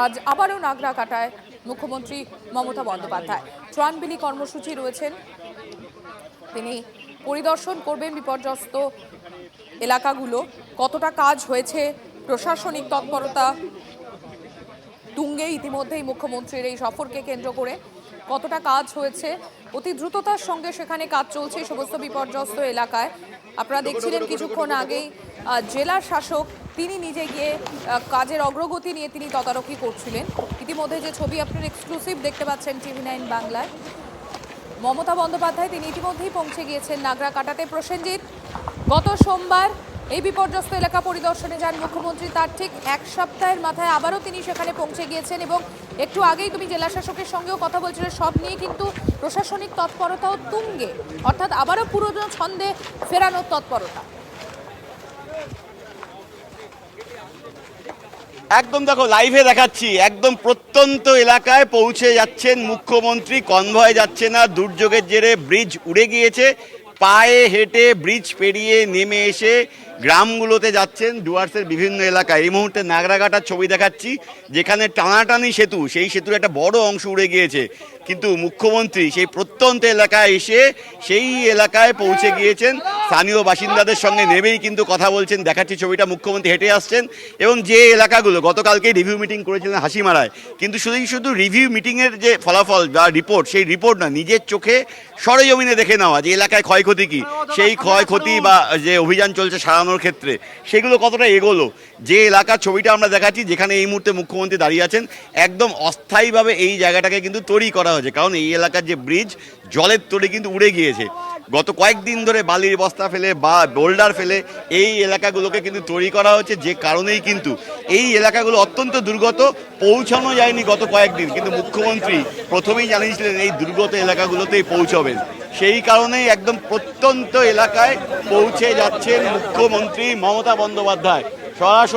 আজ আবারও নাগরাকাটায় মুখ্যমন্ত্রী মমতা বন্দ্যোপাধ্যায় ত্রাণবিলি কর্মসূচি রয়েছেন। তিনি পরিদর্শন করবেন বিপর্যস্ত এলাকাগুলো, কতটা কাজ হয়েছে, প্রশাসনিক তৎপরতা তুঙ্গে ইতিমধ্যেই মুখ্যমন্ত্রীর এই সফরকে কেন্দ্র করে কতটা কাজ হয়েছে, অতি দ্রুততার সঙ্গে সেখানে কাজ চলছে সমস্ত বিপর্যস্ত এলাকায়। আপনারা দেখছিলেন কিছুক্ষণ আগেই জেলা শাসক তিনি নিজে গিয়ে কাজের অগ্রগতি নিয়ে তিনি তদারকি করছিলেন। ইতিমধ্যে যে ছবি আপনারা এক্সক্লুসিভ দেখতে পাচ্ছেন TV9 বাংলায়, মমতা বন্দ্যোপাধ্যায় তিনি ইতিমধ্যেই পৌঁছে গিয়েছেন নাগরাকাটাতে। প্রসেনজিৎ, গত সোমবার এই বিপর্যস্ত এলাকা পরিদর্শনে যান মুখ্যমন্ত্রী, তার ঠিক এক সপ্তাহের মাথায় আবারও তিনি সেখানে পৌঁছে গিয়েছেন এবং একটু আগেই তুমি জেলা শাসকের সঙ্গেও কথা বলছিলে, সব নিয়ে কিন্তু প্রশাসনিক তৎপরতাও তুঙ্গে, অর্থাৎ আবারও পুরনো ছন্দে ফেরানোর তৎপরতা। একদম দেখো, লাইভে দেখাচ্ছি, একদম প্রত্যন্ত এলাকায় পৌঁছে যাচ্ছেন মুখ্যমন্ত্রী। কনভয় যাচ্ছে না, দুর্যোগের জেরে ব্রিজ উড়ে গিয়েছে। পায়ে হেঁটে ব্রিজ পেরিয়ে নেমে এসে গ্রামগুলোতে যাচ্ছেন, ডুয়ার্সের বিভিন্ন এলাকায়। এই মুহূর্তে নাগরাকাটার ছবি দেখাচ্ছি, যেখানে টানাটানি সেতু, সেই সেতুর একটা বড় অংশ উড়ে গিয়েছে, কিন্তু মুখ্যমন্ত্রী সেই প্রত্যন্ত এলাকায় এসে সেই এলাকায় পৌঁছে গিয়েছেন। স্থানীয় বাসিন্দাদের সঙ্গে নেমেই কিন্তু কথা বলছেন। দেখাচ্ছি ছবিটা, মুখ্যমন্ত্রী হেঁটে আসছেন এবং যে এলাকাগুলো গতকালকে রিভিউ মিটিং করেছিলেন হাসিমারায়, কিন্তু শুধু রিভিউ মিটিংয়ের যে ফলাফল বা রিপোর্ট, সেই রিপোর্ট না, নিজের চোখে সরেজমিনে দেখে নেওয়া যে এলাকায় ক্ষয়ক্ষতি কী, সেই ক্ষয়ক্ষতি বা যে অভিযান চলছে সারানোর ক্ষেত্রে সেগুলো কতটা এগোলো। যে এলাকার ছবিটা আমরা দেখাচ্ছি, যেখানে এই মুহূর্তে মুখ্যমন্ত্রী দাঁড়িয়ে আছেন, একদম অস্থায়ীভাবে এই জায়গাটাকে কিন্তু তৈরি করা হয়েছে, কারণ এই এলাকার যে ব্রিজ জলের তলে কিন্তু উড়ে গিয়েছে। গত কয়েকদিন ধরে বালির বস্তা ফেলে বা বোল্ডার ফেলে এই এলাকাগুলোকে কিন্তু তৈরি করা হচ্ছে, যে কারণেই কিন্তু এই এলাকাগুলো অত্যন্ত দুর্গত, পৌঁছানো যায়নি গত কয়েকদিন। কিন্তু মুখ্যমন্ত্রী প্রথমেই জানিয়েছিলেন এই দুর্গত এলাকাগুলোতেই পৌঁছবেন, সেই কারণেই একদম প্রত্যন্ত এলাকায় পৌঁছে যাচ্ছেন মুখ্যমন্ত্রী মমতা বন্দ্যোপাধ্যায়। সরাসরি